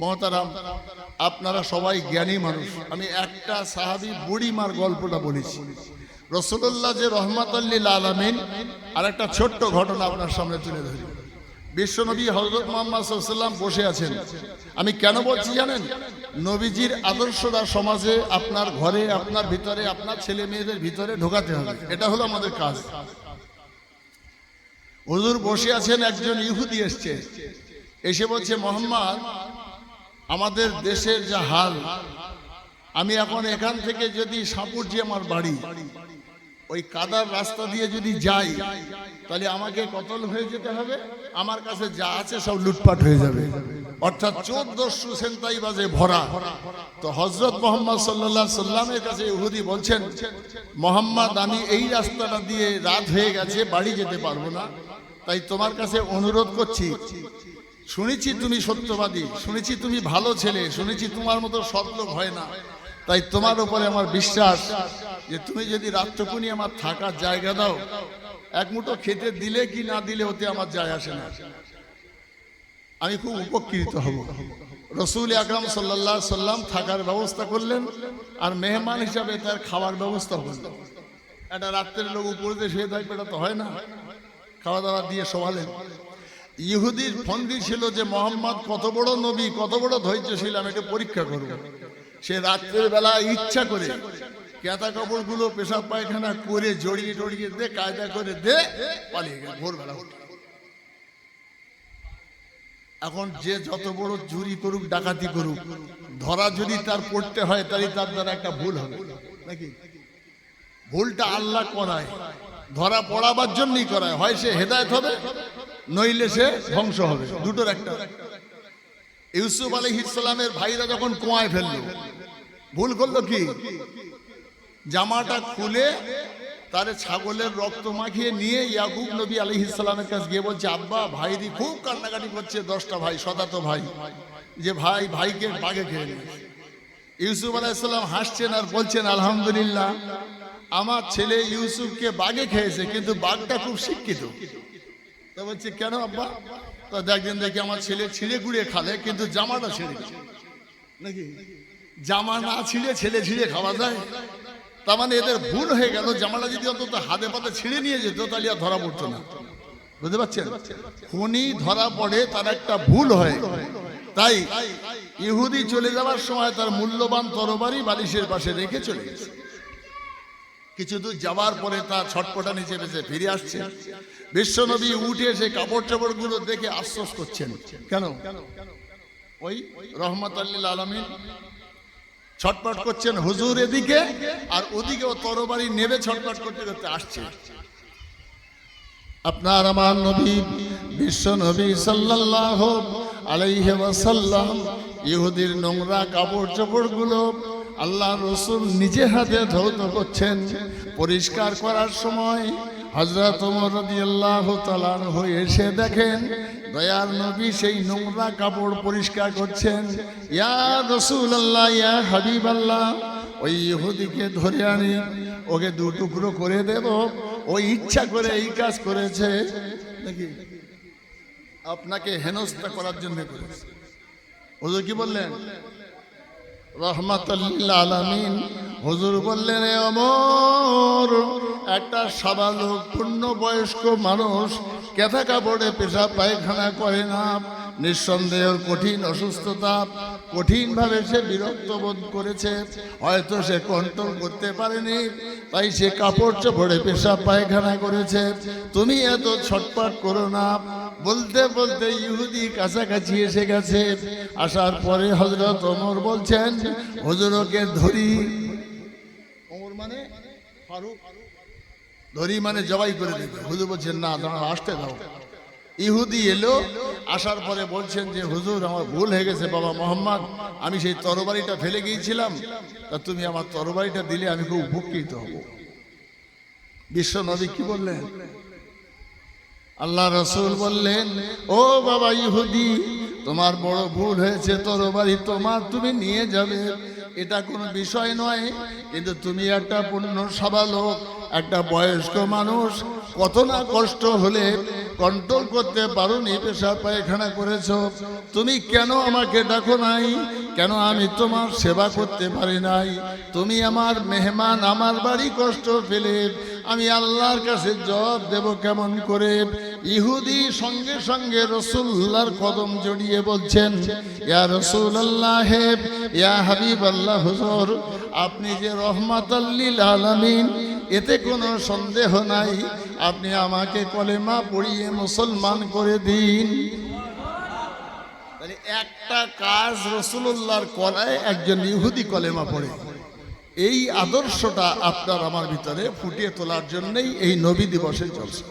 মহতারাম, আপনারা সবাই জ্ঞানী মানুষ। আমি একটা সাহাবী বুড়িমার গল্পটা বলেছি। রাসূলুল্লাহ যে রহমাতুল লিল আলামিন, আর একটা ছোট্ট ঘটনা আপনার সামনে তুলে ধরি। বিশ্বনবী হযরত মুহাম্মদ সাল্লাল্লাহু আলাইহি ওয়াসাল্লাম বসে আছেন। আমি কেন বলছি জানেন? নবীজির আদর্শটা সমাজে, আপনার ঘরে, আপনার ভিতরে, আপনার ছেলে মেয়েদের ভিতরে ঢোকাতে হবে। এটা হলো আমাদের কাজ। হুজুর বসে আছেন, একজন ইহুদি এসছে, এসে বলছে, মুহাম্মদ, আমাদের দেশের যা হাল, আমি এখন এখান থেকে যদি সাপুরজি আমার বাড়ি, ওই কাদার রাস্তা দিয়ে যদি যাই, তাহলে আমাকে কতল হয়ে যেতে হবে, আমার কাছে যা আছে সব লুটপাট হয়ে যাবে, অর্থাৎ 1400 সেন্তাই বাজে ভরা। তো হযরত মুহাম্মদ সাল্লাল্লাহু আলাইহি সাল্লামের কাছে ইহুদি বলছেন, মুহাম্মদ, আমি এই রাস্তাটা দিয়ে রাত হয়ে গেছে, বাড়ি যেতে পারবো না, তাই তোমার কাছে অনুরোধ করছি, শুনেছি তুমি সত্যবাদী, শুনেছি তুমি ভালো ছেলে, শুনেছি তোমার মতো সৎ লোক হয় না, তাই তোমার উপরে আমার বিশ্বাস যে তুমি যদি রাতটুকুনি আমার থাকার জায়গা দাও, এক মুঠো খেতে দিলে কি না দিলে ওতে আমার যায় আসে না, আমি খুব উপকৃত হব। রাসূল আকরাম সাল্লাল্লাহু আলাইহি সাল্লাম থাকার ব্যবস্থা করলেন, আর মেহমান হিসাবে তার খাওয়ার ব্যবস্থা করলেন। একটা রাত্রের লোক উপরে শুয়ে থাকবে, এটা তো হয় না, খাওয়া দাওয়া দিয়ে শোয়ালেন। ইহুদির ফন্দি ছিল যে মুহাম্মদ কত বড় নবী, কত বড় ধৈর্যশীল, আমি এটা পরীক্ষা করব। সে রাত্রের বেলা ইচ্ছা করে কেতা কাপড়গুলো পেশাব পায়খানা করে জড়িয়ে টড়িয়ে দে, কায়দা করে দে, পালিয়ে গেল ভোরবেলা। এখন যে যত বড় চুরি করুক, ডাকাতি করুক, ধরা যদি তার পড়তে হয়, তাহলে তার দ্বারা একটা ভুল হবে নাকি? ভুলটা আল্লাহ করায়, ধরা পড়াবার জন্যই করায়। হয় সে হেদায়েত হবে, নইলে সে ধ্বংস হবে, দুটোর একটা। ইউসুফ আলাইহিস সালামের ভাইরা যখন কুয়ায় ফেললো, ভুল করলো কি? জামাটা খুলে তারে ছাগলের রক্ত মাখিয়ে নিয়ে ইয়াকুব নবী আলাইহিস সালামের কাছে গিয়ে বলছে, আব্বা, ভাইরি খুব কান্নাকাটি করছে, 10টা ভাই, শতাত ভাই, যে ভাই ভাইকে বাঘে খেয়ে নিয়েছে। ইউসুফ আলাইহিস সালাম হাসছেন আর বলছেন, আলহামদুলিল্লাহ, আমার ছেলে ইউসুফকে বাঘে খেয়েছে, কিন্তু বাঘটা খুব শিক্ষিত। তা বলছে, কেন আব্বা? তা দেখবেন দেখি আমার ছেলে ছিঁড়ে গুড়িয়ে খালে, কিন্তু জামাটা ছিঁড়ে নাকি? জামা না ছিঁড়ে ছেলে ছিঁড়ে খাওয়া যায়? তার মানে এদের ভুল হয়ে গেল। জামাটা যদি অন্তত হাতে পাতে ছিঁড়ে নিয়ে যেত, তাহলে আর ধরা পড়তো না। বুঝতে পারছেন? খুনি ধরা পড়ে, তার একটা ভুল হয়। তাই ইহুদি চলে যাওয়ার সময় তার মূল্যবান তরবারি বালিশের পাশে রেখে চলে গেছে। কিছু দূর যাওয়ার পরে তার ছটপটা নিচে বেঁচে ফিরে আসছে। বিশ্বনবী উঠে এসে কাপড় চাপড় গুলো দেখে আশ্বাস করছেন। কেন? ওই রহমাতুল লিল আলামিন ছটপট করছেন, হুজুর এদিকে, আর ওদিকে ও তরবারি নেবে ছটপট করতে করতে আসছে। আপনার আমার নবী বিশ্ব নবী সাল্লাল্লাহু আলাইহি ওয়াসাল্লাম ইহুদির নোংরা কাপড় চোপড় গুলো আল্লাহ রসুল নিজে হাতে ধৌত করছেন। পরিষ্কার করার সময় হযরত ওমর রাদিয়াল্লাহু তাআলা আনহু এসে দেখেন দয়ার নবী সেই নোংরা কাপড় পরিষ্কার করছেন। ইয়া রাসূলুল্লাহ, ইয়া হাবিবাল্লাহ, ওই ইহুদিকে ধরে আনি, ওকে দু টুকরো করে দেব, ওই ইচ্ছা করে এই কাজ করেছে নাকি? আপনাকে হেনস্থা করার জন্য করেছে। হুজুর কি বললেন? রহমাতুল লিল আলামিন হুজুর বললেন, এ ওমর, একটা সাবালক পূর্ণবয়স্ক মানুষ কেথা কাপড়ে পেশাব পায়খানা করে না, নিঃসন্দেহ কঠিন অসুস্থতা, কঠিনভাবে সে বিরক্ত বোধ করেছে, হয়তো সে কন্ট্রোল করতে পারেনি, তাই সে কাপড় চোপড়ে পেশাব পায়খানা করেছে। তুমি এত ছটপট করো না। বলতে বলতে ইহুদি কাছাকাছি এসে গেছে। আসার পরে হযরত ওমর বলছেন, হুজুর ওকে ধরি। ওমর মানে ফারুক, ধরি মানে জবাই করে দেবে। হুজুর বলছেন, না, দাঁড়াও, আসতে দাও। ইহুদি এলো, আসার পরে বলছেন যে, হুজুর আমার ভুল হয়ে গেছে, বাবা মুহাম্মদ, আমি সেই তরবারিটা ফেলে গিয়েছিলাম, তা তুমি আমার তরবারিটা দিলে আমি খুব উপকৃত হব। বিশ্ব নবী কি বললেন? আল্লাহ রসুল বললেন, ও বাবা ইহুদি, তোমার বড় ভুল হয়েছে, তরবারি তোমার, তুমি নিয়ে যাবে, এটা কোনো বিষয় নয়, কিন্তু তুমি একটা পূর্ণ সাবালক, একটা বয়স্ক মানুষ, কত না কষ্ট হলে কন্ট্রোল করতে পারোনি, পেশাব পায়খানা করেছো, তুমি কেন আমাকে ডাকো নাই? কেন আমি তোমার সেবা করতে পারি নাই? তুমি আমার মেহমান, আমার বাড়ি কষ্ট পেলে আমি আল্লাহর কাছে জবাব দেব কেমন করে? ইহুদি সঙ্গে সঙ্গে রাসূলুল্লাহর কদম জড়িয়ে বলছেন, ইয়া রাসূলুল্লাহ, ইয়া হাবিবাল্লাহ, হুজুর আপনি যে রহমাতাল লিল আলামিন, এতে কোনো সন্দেহ নাই, আপনি আমাকে কলেমা পড়িয়ে মুসলমান করে দিন। তাহলে একটা কাজ রাসূলুল্লাহর করায় একজন ইহুদি কলেমা পড়ে। এই আদর্শটা আপনার আমার ভিতরে ফুটিয়ে তোলার জন্যই এই নবী দিবসের জলসা।